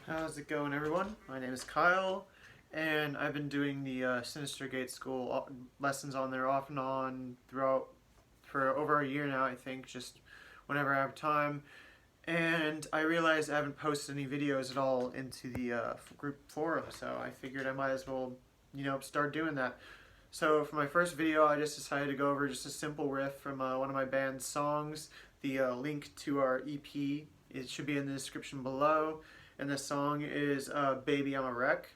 How's it going, everyone? My name is Kyle, and I've been doing the Sinister Gate School lessons on there off and on throughout for over a year now, I think, just whenever I have time. And I realized I haven't posted any videos at all into the group forum, so I figured I might as well, start doing that. So for my first video, I just decided to go over just a simple riff from one of my band's songs. The link to our EP, it should be in the description below. And the song is Baby I'm a Wreck.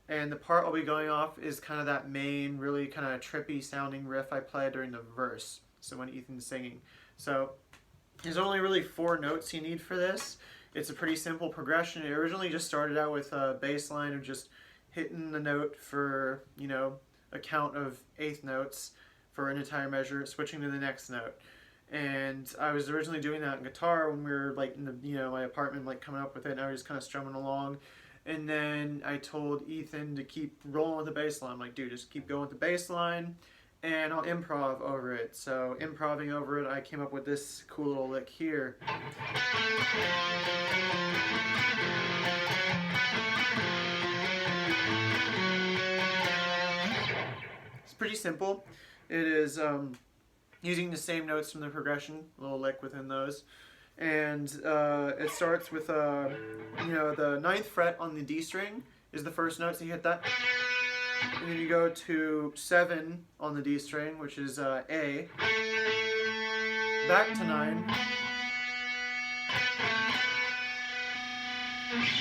And the part I'll be going off is kind of that main, really kind of trippy sounding riff I play during the verse, so when Ethan's singing. So there's only really 4 notes you need for this. It's a pretty simple progression. It originally just started out with a bass line of just hitting the note for, a count of 1/8 notes for an entire measure, switching to the next note. And I was originally doing that on guitar when we were like in the my apartment, like coming up with it, and I was just kind of strumming along. And then I told Ethan to keep rolling with the bass line. I'm like, dude, just keep going with the bass line and I'll improv over it. So improvising over it, I came up with this cool little lick here. It's pretty simple. It is using the same notes from the progression, a little lick within those. And it starts with, the 9th fret on the D string is the first note, so you hit that. And then you go to 7 on the D string, which is A. Back to 9.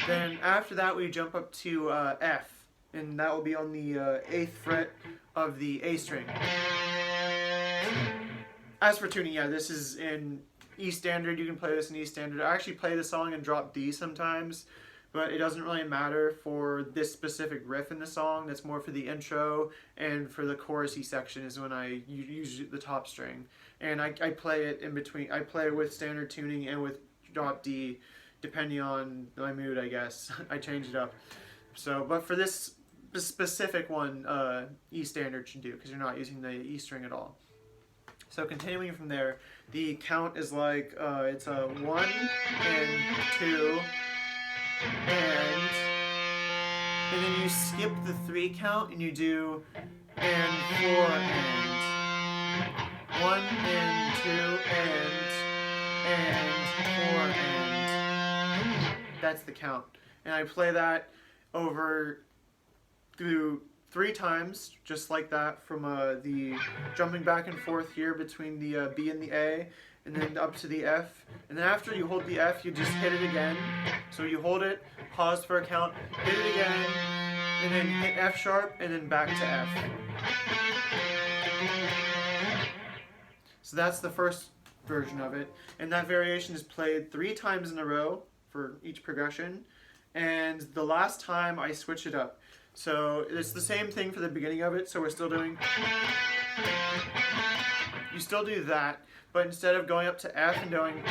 Then after that we jump up to F, and that will be on the 8th fret of the A string. As for tuning, yeah, this is in E standard. You can play this in E standard. I actually play the song in drop D sometimes, but it doesn't really matter for this specific riff in the song. That's more for the intro, and for the chorusy section is when I use the top string. And I play it in between. I play with standard tuning and with drop D, depending on my mood, I guess. I change it up. So, but for this specific one, E standard should do, because you're not using the E string at all. So continuing from there, the count is like, it's a 1 and 2, and then you skip the 3 count and you do and 4 and 1 and 2 and 4 and. That's the count. And I play that over through 3 times, just like that, from the jumping back and forth here between the B and the A, and then up to the F. And then after you hold the F, you just hit it again. So you hold it, pause for a count, hit it again, and then hit F sharp, and then back to F. So that's the first version of it. And that variation is played 3 times in a row for each progression. And the last time I switch it up. So it's the same thing for the beginning of it, so we're still doing, you still do that, but instead of going up to F and going,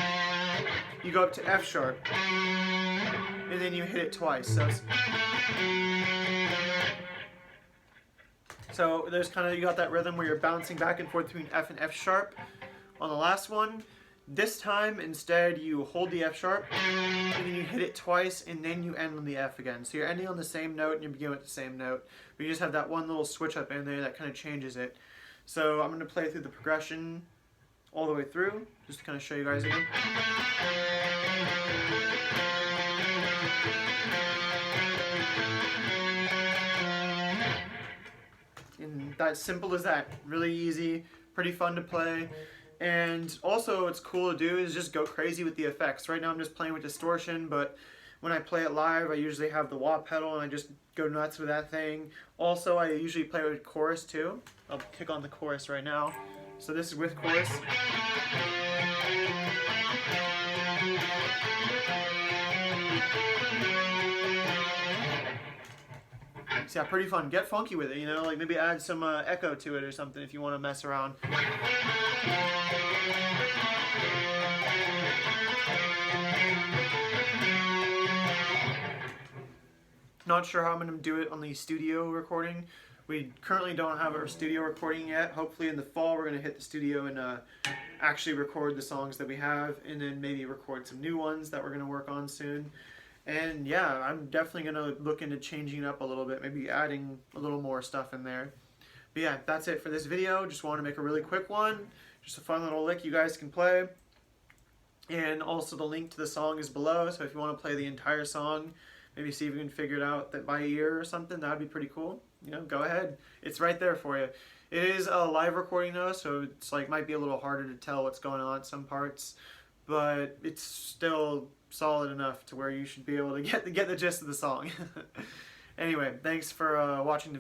you go up to F sharp, and then you hit it twice. So there's kind of, you got that rhythm where you're bouncing back and forth between F and F sharp on the last one. This time, instead, you hold the F sharp, and then you hit it twice, and then you end on the F again. So you're ending on the same note, and you begin with the same note. But you just have that one little switch up in there that kind of changes it. So I'm going to play through the progression all the way through, just to kind of show you guys again. And that's simple as that. Really easy, pretty fun to play. And also what's cool to do is just go crazy with the effects. Right now I'm just playing with distortion, but when I play it live I usually have the wah pedal and I just go nuts with that thing. Also I usually play with chorus too. I'll kick on the chorus right now. So this is with chorus. So yeah, pretty fun. Get funky with it, like maybe add some echo to it or something if you want to mess around. Not sure how I'm going to do it on the studio recording. We currently don't have our studio recording yet. Hopefully in the fall we're going to hit the studio and actually record the songs that we have, and then maybe record some new ones that we're going to work on soon. And yeah, I'm definitely gonna look into changing it up a little bit, maybe adding a little more stuff in there. But yeah, that's it for this video. Just want to make a really quick one, just a fun little lick you guys can play. And also the link to the song is below, so if you want to play the entire song, maybe see if you can figure it out that by ear or something, that'd be pretty cool. You know, go ahead. It's right there for you. It is a live recording though, so it's like might be a little harder to tell what's going on in some parts, but it's still solid enough to where you should be able to get the gist of the song. Anyway, thanks for watching the